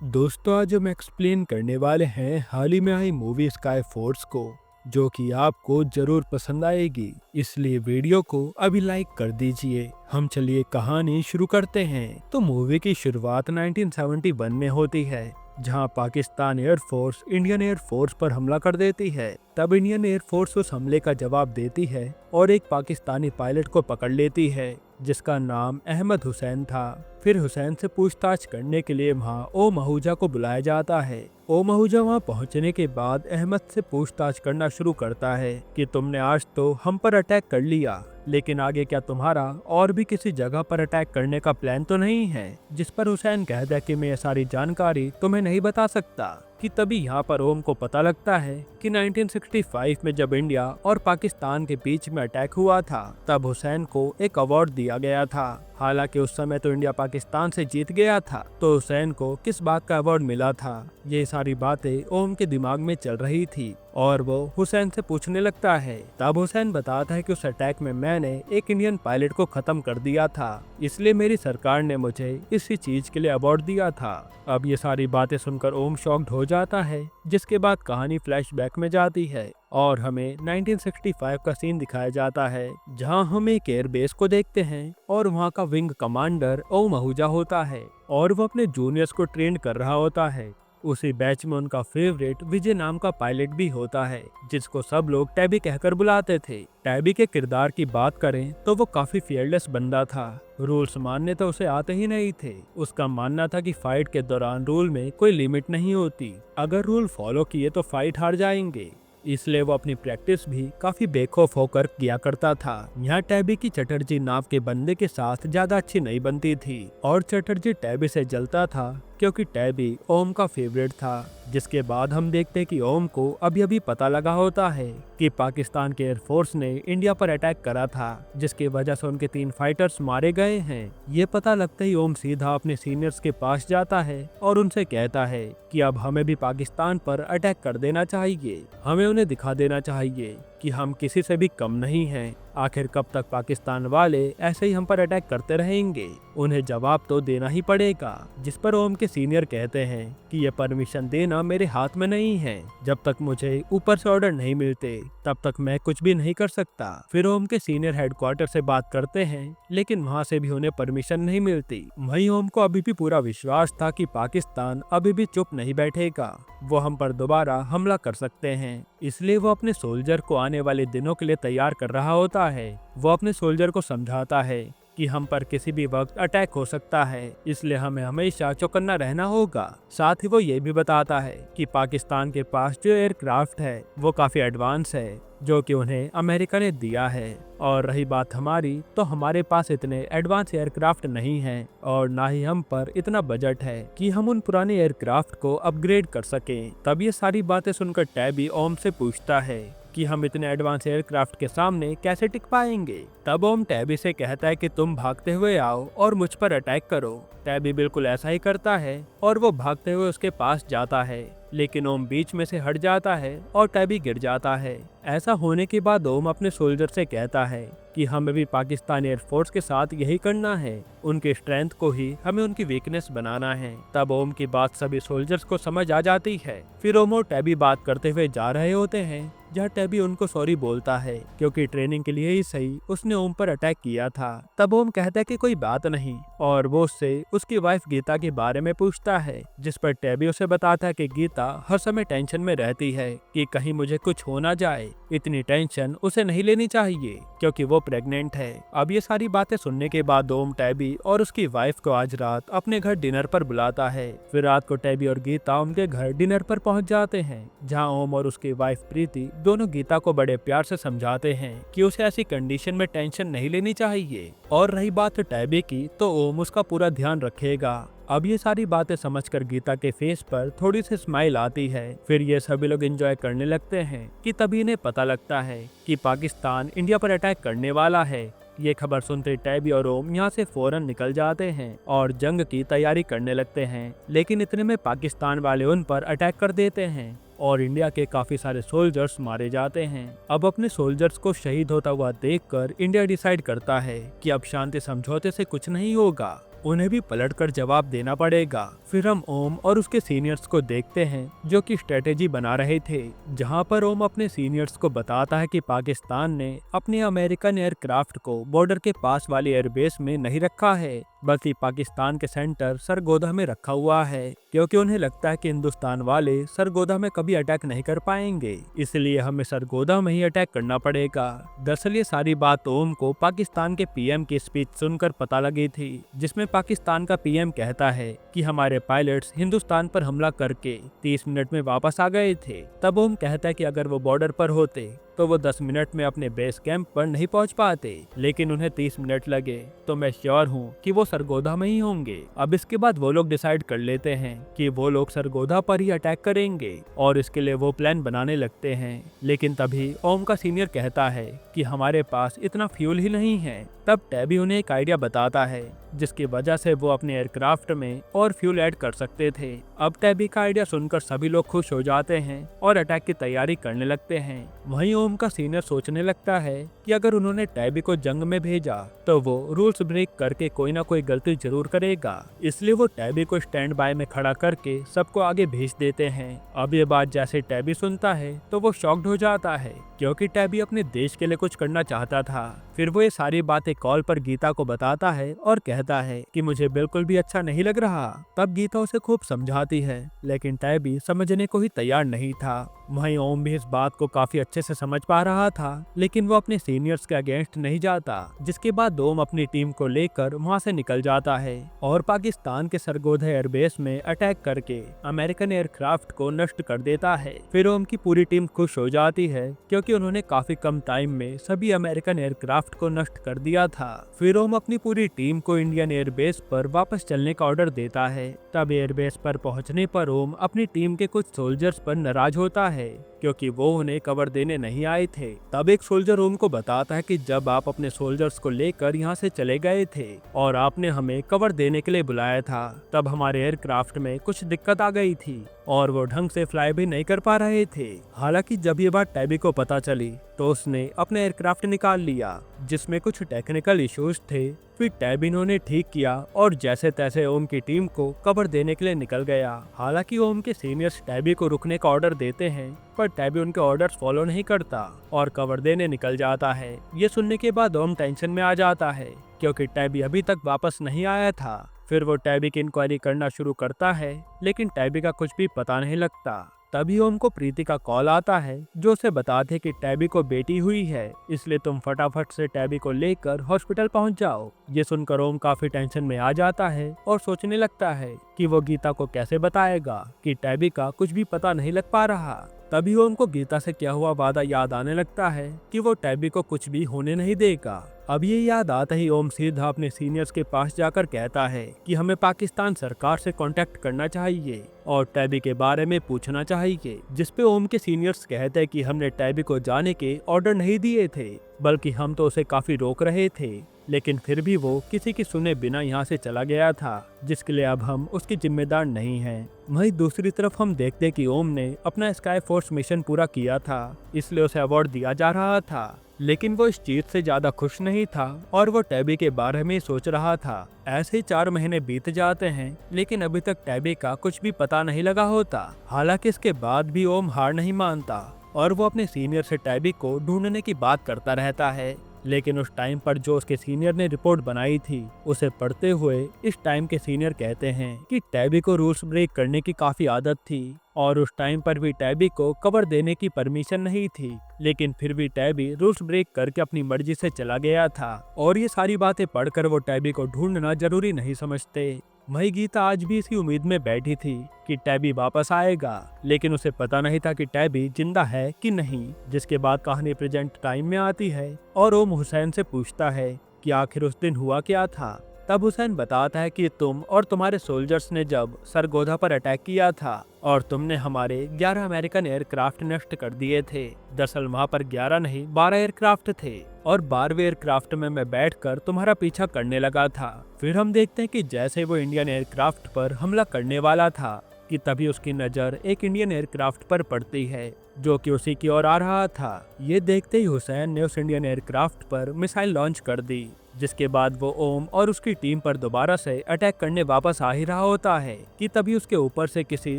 दोस्तों, आज हम एक्सप्लेन करने वाले हैं हाल ही में आई मूवी स्काई फोर्स को, जो कि आपको जरूर पसंद आएगी। इसलिए वीडियो को अभी लाइक कर दीजिए। हम चलिए कहानी शुरू करते हैं। तो मूवी की शुरुआत 1971 में होती है, जहां पाकिस्तान एयरफोर्स इंडियन एयरफोर्स पर हमला कर देती है। तब इंडियन एयरफोर्स उस हमले का जवाब देती है और एक पाकिस्तानी पायलट को पकड़ लेती है, जिसका नाम अहमद हुसैन था। फिर हुसैन से पूछताछ करने के लिए वहाँ ओ महूजा को बुलाया जाता है। ओ महूजा वहाँ पहुँचने के बाद अहमद से पूछताछ करना शुरू करता है कि तुमने आज तो हम पर अटैक कर लिया, लेकिन आगे क्या तुम्हारा और भी किसी जगह पर अटैक करने का प्लान तो नहीं है। जिस पर हुसैन कहता है कि मैं ये सारी जानकारी तुम्हें नहीं बता सकता। कि तभी यहाँ पर ओम को पता लगता है कि 1965 में जब इंडिया और पाकिस्तान के बीच में अटैक हुआ था, तब हुसैन को एक अवार्ड दिया गया था। हालांकि उस समय तो इंडिया पाकिस्तान से जीत गया था, तो हुसैन को किस बात का अवार्ड मिला था, ये सारी बातें ओम के दिमाग में चल रही थी और वो हुसैन से पूछने लगता है। तब हुसैन बताता है कि उस अटैक में मैंने एक इंडियन पायलट को खत्म कर दिया था, इसलिए मेरी सरकार ने मुझे इसी चीज के लिए अवार्ड दिया था। अब ये सारी बातें सुनकर ओम शॉक्ड हो जाता है, जिसके बाद कहानी फ्लैशबैक में जाती है और हमें 1965 का सीन दिखाया जाता है, जहां हम एक एयरबेस को देखते हैं और वहां का विंग कमांडर ओ महूजा होता है और वो अपने जूनियर्स को ट्रेन कर रहा होता है। उसी बैच में उनका फेवरेट विजय नाम का पायलट भी होता है, जिसको सब लोग टैबी कहकर बुलाते थे। टैबी के किरदार की बात करें तो वो काफी फियरलेस बंदा था। रूल्स मानने तो उसे आते ही नहीं थे। उसका मानना था कि फाइट के दौरान रूल में कोई लिमिट नहीं होती, अगर रूल फॉलो किए तो फाइट हार जाएंगे। इसलिए वो अपनी प्रैक्टिस भी काफी बेखौफ होकर किया करता था। यहाँ टैबी की चटर्जी नाम के बंदे के साथ ज्यादा अच्छी नहीं बनती थी और चटर्जी टैबी से जलता था, क्योंकि टैबी ओम का फेवरेट था। जिसके बाद हम देखते हैं कि ओम को अभी अभी पता लगा होता है कि पाकिस्तान के एयरफोर्स ने इंडिया पर अटैक करा था, जिसकी वजह से उनके 3 फाइटर्स मारे गए हैं। ये पता लगता ही ओम सीधा अपने सीनियर्स के पास जाता है और उनसे कहता है कि अब हमें भी पाकिस्तान पर अटैक कर देना चाहिए। हमें उन्हें दिखा देना चाहिए कि हम किसी से भी कम नहीं हैं। आखिर कब तक पाकिस्तान वाले ऐसे ही हम पर अटैक करते रहेंगे, उन्हें जवाब तो देना ही पड़ेगा। जिस पर ओम के सीनियर कहते हैं कि ये परमिशन देना मेरे हाथ में नहीं है, जब तक मुझे ऊपर से ऑर्डर नहीं मिलते तब तक मैं कुछ भी नहीं कर सकता। फिर ओम के सीनियर हेडक्वार्टर से बात करते हैं, लेकिन वहाँ से भी उन्हें परमिशन नहीं मिलती। वहीं ओम को अभी भी पूरा विश्वास था कि पाकिस्तान अभी भी चुप नहीं बैठेगा, वो हम पर दोबारा हमला कर सकते हैं। इसलिए वो अपने सोल्जर को आने वाले दिनों के लिए तैयार कर रहा होता है। वो अपने सोल्जर को समझाता है कि हम पर किसी भी वक्त अटैक हो सकता है, इसलिए हमें हमेशा चौकन्ना रहना होगा। साथ ही वो ये भी बताता है कि पाकिस्तान के पास जो एयरक्राफ्ट है वो काफी एडवांस है, जो कि उन्हें अमेरिका ने दिया है। और रही बात हमारी, तो हमारे पास इतने एडवांस एयरक्राफ्ट नहीं हैं और ना ही हम पर इतना बजट है कि हम उन पुराने एयरक्राफ्ट को अपग्रेड कर सकें। तब ये सारी बातें सुनकर टैबी ओम से पूछता है कि हम इतने एडवांस एयरक्राफ्ट के सामने कैसे टिक पाएंगे। तब ओम टैबी से कहता है कि तुम भागते हुए आओ और मुझ पर अटैक करो। टैबी बिल्कुल ऐसा ही करता है और वो भागते हुए उसके पास जाता है, लेकिन ओम बीच में से हट जाता है और टैबी गिर जाता है। ऐसा होने के बाद ओम अपने सोल्जर से कहता है कि हमें भी पाकिस्तान एयरफोर्स के साथ यही करना है, उनके स्ट्रेंथ को ही हमें उनकी वीकनेस बनाना है। तब ओम की बात सभी सोल्जर्स को समझ आ जाती है। फिर ओम और टैबी बात करते हुए जा रहे होते हैं, जहाँ टैबी उनको सॉरी बोलता है, क्योंकि ट्रेनिंग के लिए ही सही उसने ओम पर अटैक किया था। तब ओम कहता है कि कोई बात नहीं और वो उससे उसकी वाइफ गीता के बारे में पूछता है, जिस पर टैबी उसे बताता है कि गीता हर समय टेंशन में रहती है कि कहीं मुझे कुछ हो ना जाए। इतनी टेंशन उसे नहीं लेनी चाहिए क्योंकि वो प्रेग्नेंट है। अब ये सारी बातें सुनने के बाद ओम टैबी और उसकी वाइफ को आज रात अपने घर डिनर पर बुलाता है। फिर रात को टैबी और गीता उनके घर डिनर पर पहुंच जाते हैं, जहां ओम और उसकी वाइफ प्रीति दोनों गीता को बड़े प्यार से समझाते हैं कि उसे ऐसी कंडीशन में टेंशन नहीं लेनी चाहिए। और रही बात टैबी की, तो ओम उसका पूरा ध्यान रखेगा। अब ये सारी बातें समझकर गीता के फेस पर थोड़ी सी स्माइल आती है। फिर ये सभी लोग एंजॉय करने लगते हैं कि तभी इन्हें पता लगता है कि पाकिस्तान इंडिया पर अटैक करने वाला है। ये खबर सुनते टैबी और ओम यहाँ से फौरन निकल जाते हैं और जंग की तैयारी करने लगते हैं, लेकिन इतने में पाकिस्तान वाले उन पर अटैक कर देते हैं और इंडिया के काफी सारे सोल्जर्स मारे जाते हैं। अब अपने सोल्जर्स को शहीद होता हुआ देखकर इंडिया डिसाइड करता है कि अब शांति समझौते से कुछ नहीं होगा उन्हें भी पलटकर जवाब देना पड़ेगा। फिर हम ओम और उसके सीनियर्स को देखते हैं जो कि स्ट्रेटेजी बना रहे थे, जहां पर ओम अपने सीनियर्स को बताता है कि पाकिस्तान ने अपने अमेरिकन एयरक्राफ्ट को बॉर्डर के पास वाली एयरबेस में नहीं रखा है, बल्कि पाकिस्तान के सेंटर सरगोधा में रखा हुआ है, क्योंकि उन्हें लगता है कि हिंदुस्तान वाले सरगोधा में कभी अटैक नहीं कर पाएंगे, इसलिए हमें सरगोधा में ही अटैक करना पड़ेगा। दरअसल ये सारी बात ओम को पाकिस्तान के पीएम की स्पीच सुनकर पता लगी थी, जिसमें पाकिस्तान का पीएम कहता है कि हमारे पायलट्स हिंदुस्तान पर हमला करके 30 मिनट में वापस आ गए थे। तब ओम कहता है कि अगर वो बॉर्डर पर होते तो वो 10 मिनट में अपने बेस कैंप पर नहीं पहुंच पाते, लेकिन उन्हें 30 मिनट लगे, तो मैं श्योर हूँ कि वो सरगोधा में ही होंगे। अब इसके बाद वो लोग डिसाइड कर लेते हैं कि वो लोग सरगोधा पर ही अटैक करेंगे और इसके लिए वो प्लान बनाने लगते हैं। लेकिन तभी ओम का सीनियर कहता है कि हमारे पास इतना फ्यूल ही नहीं है। तब टैबी उन्हें एक आइडिया बताता है जिसकी वजह से वो अपने एयरक्राफ्ट में और फ्यूल ऐड कर सकते थे। अब टैबी का आइडिया सुनकर सभी लोग खुश हो जाते हैं और अटैक की तैयारी करने लगते हैं। वहीं ओम का सीनियर सोचने लगता है कि अगर उन्होंने टैबी को जंग में भेजा तो वो रूल्स ब्रेक करके कोई ना कोई गलती जरूर करेगा, इसलिए वो टैबी को स्टैंड बाय में खड़ा करके सबको आगे भेज देते हैं। अब ये बात जैसे टैबी सुनता है तो वो शॉक्ड हो जाता है, क्योंकि टैबी अपने देश के लिए कुछ करना चाहता था। फिर वो ये सारी बातें कॉल पर गीता को बताता है और कहता है कि मुझे बिल्कुल भी अच्छा नहीं लग रहा। तब गीता उसे खूब समझाती है, लेकिन टैबी समझने को ही तैयार नहीं था। वहीं ओम भी इस बात को काफी अच्छे से समझ पा रहा था, लेकिन वो अपने सीनियर्स के अगेंस्ट नहीं जाता। जिसके बाद ओम अपनी टीम को लेकर वहां से निकल जाता है और पाकिस्तान के सरगोधा एयरबेस में अटैक करके अमेरिकन एयरक्राफ्ट को नष्ट कर देता है। फिर ओम की पूरी टीम खुश हो जाती है, क्योंकि उन्होंने काफी कम टाइम में सभी अमेरिकन एयरक्राफ्ट को नष्ट कर दिया था। फिर ओम अपनी पूरी टीम को इंडियन एयरबेस पर वापस चलने का ऑर्डर देता है। तब एयरबेस पर पहुंचने पर ओम अपनी टीम के कुछ सोल्जर्स पर नाराज होता है, क्योंकि वो उन्हें कवर देने नहीं आए थे। तब एक सोल्जर ओम को बताता है कि जब आप अपने सोल्जर्स को लेकर यहाँ से चले गए थे और आपने हमें कवर देने के लिए बुलाया था, तब हमारे एयरक्राफ्ट में कुछ दिक्कत आ गई थी और वो ढंग से फ्लाई भी नहीं कर पा रहे थे। हालांकि जब ये बात टैबी को पता चली तो उसने अपने एयरक्राफ्ट निकाल लिया, जिसमें कुछ टेक्निकल इश्यूज थे। फिर टैबी ने ठीक किया और जैसे तैसे ओम की टीम को कवर देने के लिए निकल गया। हालांकि ओम के सीनियर्स टैबी को रुकने का ऑर्डर देते हैं, पर टैबी उनके ऑर्डर्स फॉलो नहीं करता और कवर देने निकल जाता है। ये सुनने के बाद ओम टेंशन में आ जाता है, क्योंकि टैबी अभी तक वापस नहीं आया था। फिर वो टैबी की इंक्वायरी करना शुरू करता है, लेकिन टैबी का कुछ भी पता नहीं लगता। तभी ओम को प्रीति का कॉल आता है, जो उसे बताते हैं कि टैबी को बेटी हुई है, इसलिए तुम फटाफट से टैबी को लेकर हॉस्पिटल पहुंच जाओ। ये सुनकर ओम काफी टेंशन में आ जाता है और सोचने लगता है कि वो गीता को कैसे बताएगा कि टैबी का कुछ भी पता नहीं लग पा रहा। तभी ओम को गीता से किया हुआ वादा याद आने लगता है कि वो टैबी को कुछ भी होने नहीं देगा। अब ये याद आता ही ओम सीधा अपने सीनियर्स के पास जाकर कहता है कि हमें पाकिस्तान सरकार से कांटेक्ट करना चाहिए और टैबी के बारे में पूछना चाहिए, जिसपे ओम के सीनियर्स कहते हैं कि हमने टैबी को जाने के ऑर्डर नहीं दिए थे, बल्कि हम तो उसे काफी रोक रहे थे, लेकिन फिर भी वो किसी की सुने बिना यहाँ से चला गया था, जिसके लिए अब हम उसकी जिम्मेदार नहीं हैं। वहीं दूसरी तरफ हम देखते हैं कि ओम ने अपना स्काई फोर्स मिशन पूरा किया था, इसलिए उसे अवार्ड दिया जा रहा था, लेकिन वो इस चीज से ज्यादा खुश नहीं था और वो टैबी के बारे में सोच रहा था। ऐसे ही 4 महीने बीत जाते हैं, लेकिन अभी तक टैबी का कुछ भी पता नहीं लगा होता। हालांकि इसके बाद भी ओम हार नहीं मानता और वो अपने सीनियर से टैबी को ढूंढने की बात करता रहता है। लेकिन उस टाइम पर जो उसके सीनियर ने रिपोर्ट बनाई थी, उसे पढ़ते हुए इस टाइम के सीनियर कहते हैं कि टैबी को रूल्स ब्रेक करने की काफी आदत थी और उस टाइम पर भी टैबी को कवर देने की परमिशन नहीं थी, लेकिन फिर भी टैबी रूल्स ब्रेक करके अपनी मर्जी से चला गया था। और ये सारी बातें पढ़कर वो टैबी को ढूंढना जरूरी नहीं समझते। वही गीता आज भी इसी उम्मीद में बैठी थी कि टैबी वापस आएगा, लेकिन उसे पता नहीं था कि टैबी जिंदा है कि नहीं। जिसके बाद कहानी प्रेजेंट टाइम में आती है और ओम हुसैन से पूछता है कि आखिर उस दिन हुआ क्या था। तब हुसैन बताता है कि तुम और तुम्हारे सोल्जर्स ने जब सरगोधा पर अटैक किया था और तुमने हमारे 11 अमेरिकन एयरक्राफ्ट नष्ट कर दिए थे। दरअसल वहाँ पर 11 नहीं 12 एयरक्राफ्ट थे और 12वें एयरक्राफ्ट में मैं बैठकर तुम्हारा पीछा करने लगा था। फिर हम देखते हैं कि जैसे वो इंडियन एयरक्राफ्ट पर हमला करने वाला था कि तभी उसकी नज़र एक इंडियन एयरक्राफ्ट पर पड़ती है, जो कि उसी की ओर आ रहा था। ये देखते ही हुसैन ने उस इंडियन एयरक्राफ्ट पर मिसाइल लॉन्च कर दी, जिसके बाद वो ओम और उसकी टीम पर दोबारा से अटैक करने वापस आ ही रहा होता है कि तभी उसके ऊपर से किसी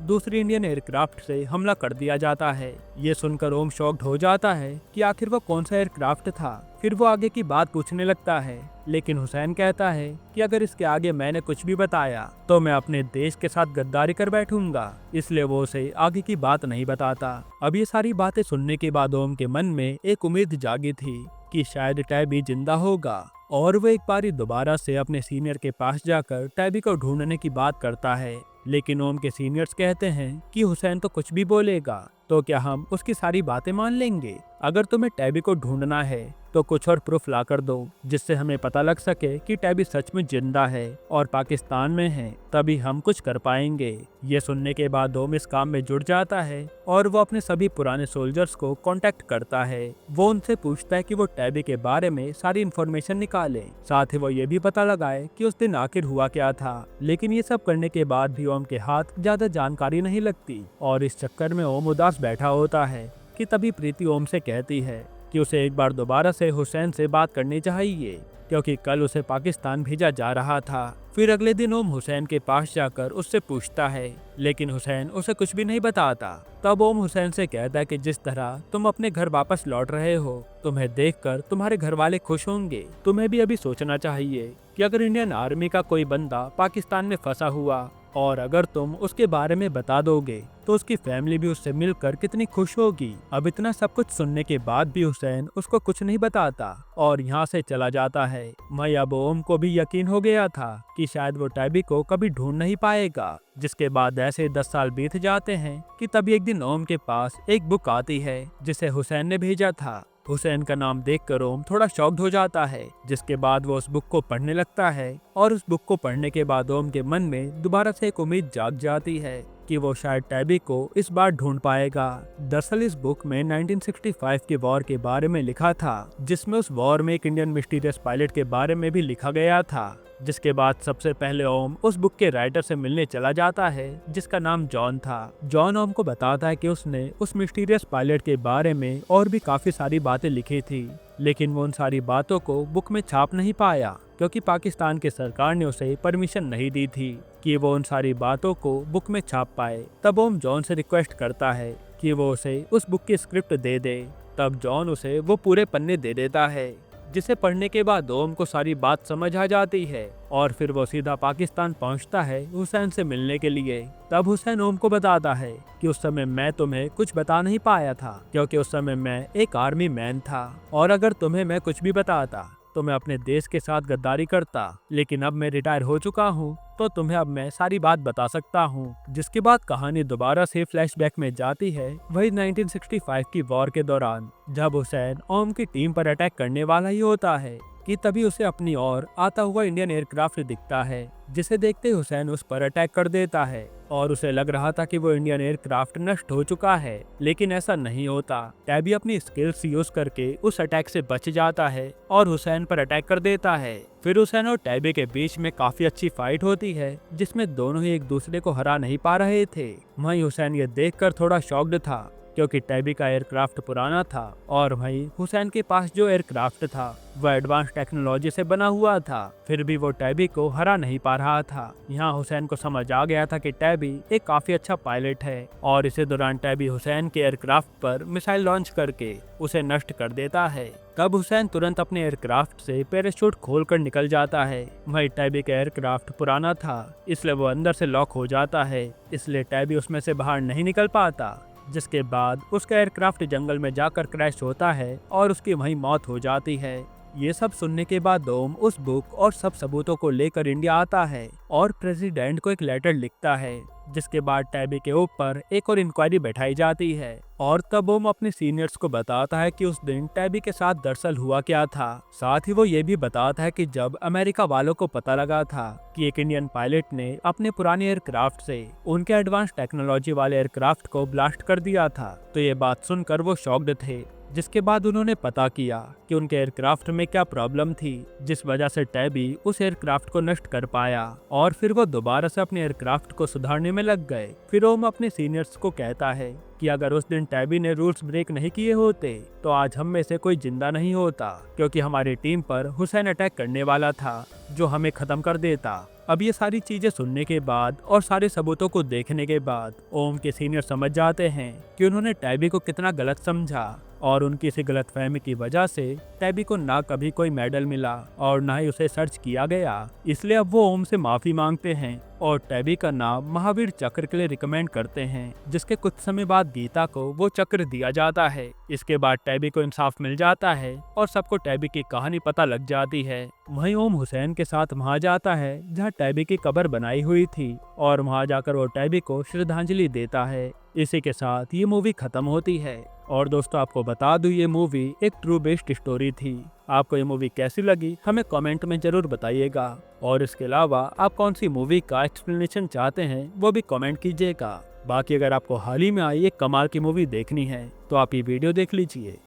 दूसरी इंडियन एयरक्राफ्ट से हमला कर दिया जाता है। ये सुनकर ओम शॉक्ड हो जाता है कि आखिर वो कौन सा एयरक्राफ्ट था। फिर वो आगे की बात पूछने लगता है, लेकिन हुसैन कहता है कि अगर इसके आगे मैंने कुछ भी बताया तो मैं अपने देश के साथ गद्दारी कर बैठूंगा, इसलिए वो उसे आगे की बात नहीं बताता। अब ये सारी बातें सुनने के बाद ओम के मन में एक उम्मीद जागी थी कि शायद टैबी जिंदा होगा, और वो एक बारी दोबारा से अपने सीनियर के पास जाकर टैबी को ढूंढने की बात करता है। लेकिन ओम के सीनियर्स कहते हैं कि हुसैन तो कुछ भी बोलेगा, तो क्या हम उसकी सारी बातें मान लेंगे? अगर तुम्हें टैबी को ढूंढना है तो कुछ और प्रूफ ला कर दो, जिससे हमें पता लग सके कि टैबी सच में जिंदा है और पाकिस्तान में है, तभी हम कुछ कर पाएंगे। ये सुनने के बाद ओम इस काम में जुट जाता है और वो अपने सभी पुराने सोल्जर्स को कांटेक्ट करता है। वो उनसे पूछता है कि वो टैबी के बारे में सारी इन्फॉर्मेशन निकाले, साथ ही वो ये भी पता लगाए कि उस दिन आखिर हुआ क्या था। लेकिन ये सब करने के बाद भी ओम के हाथ ज्यादा जानकारी नहीं लगती और इस चक्कर में ओम उदास बैठा होता है कि तभी प्रीति ओम से कहती है कि उसे एक बार दोबारा से हुसैन से बात करनी चाहिए, क्योंकि कल उसे पाकिस्तान भेजा जा रहा था। फिर अगले दिन ओम हुसैन के पास जाकर उससे पूछता है, लेकिन हुसैन उसे कुछ भी नहीं बताता। तब ओम हुसैन से कहता है कि जिस तरह तुम अपने घर वापस लौट रहे हो, तुम्हें देखकर तुम्हारे घर वाले खुश होंगे। तुम्हें भी अभी सोचना चाहिए कि अगर इंडियन आर्मी का कोई बंदा पाकिस्तान में फंसा हुआ और अगर तुम उसके बारे में बता दोगे तो उसकी फैमिली भी उससे मिलकर कितनी खुश होगी। अब इतना सब कुछ सुनने के बाद भी हुसैन उसको कुछ नहीं बताता और यहाँ से चला जाता है। मैं अब ओम को भी यकीन हो गया था कि शायद वो टैबी को कभी ढूंढ नहीं पाएगा। जिसके बाद ऐसे 10 साल बीत जाते हैं कि तभी एक दिन ओम के पास एक बुक आती है जिसे हुसैन ने भेजा था। हुसैन का नाम देखकर ओम थोड़ा शॉक्ड हो जाता है, जिसके बाद वो उस बुक को पढ़ने लगता है और उस बुक को पढ़ने के बाद ओम के मन में दोबारा से एक उम्मीद जाग जाती है कि वो शायद टैबी को इस बार ढूंढ पाएगा। दरअसल इस बुक में 1965 के वॉर के बारे में लिखा था, जिसमें उस वॉर में एक इंडियन मिस्टीरियस पायलट के बारे में भी लिखा गया था। जिसके बाद सबसे पहले ओम उस बुक के राइटर से मिलने चला जाता है, जिसका नाम जॉन था। जॉन ओम को बताता है कि उसने उस मिस्टीरियस पायलट के बारे में और भी काफी सारी बातें लिखी थी, लेकिन वो उन सारी बातों को बुक में छाप नहीं पाया, क्योंकि पाकिस्तान की सरकार ने उसे परमिशन नहीं दी थी कि वो उन सारी बातों को बुक में छाप पाए। तब ओम जॉन से रिक्वेस्ट करता है कि वो उसे उस बुक की स्क्रिप्ट दे दे। तब जॉन उसे वो पूरे पन्ने दे देता है, जिसे पढ़ने के बाद ओम को सारी बात समझ आ जाती है और फिर वो सीधा पाकिस्तान पहुंचता है हुसैन से मिलने के लिए। तब हुसैन ओम को बताता है कि उस समय मैं तुम्हें कुछ बता नहीं पाया था, क्योंकि उस समय मैं एक आर्मी मैन था और अगर तुम्हें मैं कुछ भी बताता तो मैं अपने देश के साथ गद्दारी करता, लेकिन अब मैं रिटायर हो चुका हूँ तो तुम्हें अब मैं सारी बात बता सकता हूँ। जिसके बाद कहानी दोबारा से फ्लैशबैक में जाती है वही 1965 की वॉर के दौरान, जब हुसैन ओम की टीम पर अटैक करने वाला ही होता है कि तभी उसे अपनी ओर आता हुआ इंडियन एयरक्राफ्ट दिखता है, जिसे देखते ही हुसैन उस पर अटैक कर देता है और उसे लग रहा था कि वो इंडियन एयरक्राफ्ट नष्ट हो चुका है, लेकिन ऐसा नहीं होता। टैबी अपनी स्किल्स यूज करके उस अटैक से बच जाता है और हुसैन पर अटैक कर देता है। फिर हुसैन और टैबी के बीच में काफी अच्छी फाइट होती है, जिसमें दोनों ही एक दूसरे को हरा नहीं पा रहे थे। वहीं हुसैन ये देखकर थोड़ा शॉक्ड था, क्योंकि टैबी का एयरक्राफ्ट पुराना था और वहीं हुसैन के पास जो एयरक्राफ्ट था वह एडवांस टेक्नोलॉजी से बना हुआ था। फिर भी वो टैबी को हरा नहीं पा रहा था। यहाँ हुसैन को समझ आ गया था कि टैबी एक काफी अच्छा पायलट है और इसी दौरान टैबी हुसैन के एयरक्राफ्ट पर मिसाइल लॉन्च करके उसे नष्ट कर देता है। तब हुसैन तुरंत अपने एयरक्राफ्ट से पैराशूट खोलकर निकल जाता है। वही टैबी का एयरक्राफ्ट पुराना था, इसलिए वो अंदर से लॉक हो जाता है, इसलिए टैबी उसमें से बाहर नहीं निकल पाता। जिसके बाद उसका एयरक्राफ्ट जंगल में जाकर क्रैश होता है और उसकी वहीं मौत हो जाती है। ये सब सुनने के बाद ओम उस बुक और सब सबूतों को लेकर इंडिया आता है और प्रेसिडेंट को एक लेटर लिखता है, जिसके बाद टैबी के ऊपर एक और इंक्वायरी बैठाई जाती है और तब ओम अपने सीनियर्स को बताता है कि उस दिन टैबी के साथ दरअसल हुआ क्या था। साथ ही वो ये भी बताता है कि जब अमेरिका वालों को पता लगा था कि एक इंडियन पायलट ने अपने पुराने एयरक्राफ्ट से उनके एडवांस टेक्नोलॉजी वाले एयरक्राफ्ट को ब्लास्ट कर दिया था, तो ये बात सुनकर वो शॉक्ड थे। जिसके बाद उन्होंने पता किया कि उनके एयरक्राफ्ट में क्या प्रॉब्लम थी जिस वजह से टैबी उस एयरक्राफ्ट को नष्ट कर पाया, और फिर वो दोबारा से अपने एयरक्राफ्ट को सुधारने में लग गए। फिर ओम अपने सीनियर्स को कहता है कि अगर उस दिन टैबी ने रूल्स ब्रेक नहीं किए होते तो आज हम में से कोई जिंदा नहीं होता, क्योंकि हमारी टीम पर हुसैन अटैक करने वाला था जो हमें खत्म कर देता। अब ये सारी चीजें सुनने के बाद और सारे सबूतों को देखने के बाद ओम के सीनियर समझ जाते हैं कि उन्होंने टैबी को कितना गलत समझा, और उनकी इसी गलतफहमी की वजह से टैबी को ना कभी कोई मेडल मिला और ना ही उसे सर्च किया गया। इसलिए अब वो ओम से माफी मांगते हैं और टैबी का नाम महावीर चक्र के लिए रिकमेंड करते हैं, जिसके कुछ समय बाद गीता को वो चक्र दिया जाता है। इसके बाद टैबी को इंसाफ मिल जाता है और सबको टैबी की कहानी पता लग जाती है। वहीं ओम हुसैन के साथ वहां जाता है जहां टैबी की कब्र बनाई हुई थी, और वहां जाकर वो टैबी को श्रद्धांजलि देता है। इसी के साथ ये मूवी खत्म होती है। और दोस्तों, आपको बता दूं, ये मूवी एक ट्रू बेस्ड स्टोरी थी। आपको ये मूवी कैसी लगी हमें कमेंट में जरूर बताइएगा, और इसके अलावा आप कौन सी मूवी का एक्सप्लेनेशन चाहते हैं वो भी कमेंट कीजिएगा। बाकी अगर आपको हाल ही में आई एक कमाल की मूवी देखनी है तो आप ये वीडियो देख लीजिए।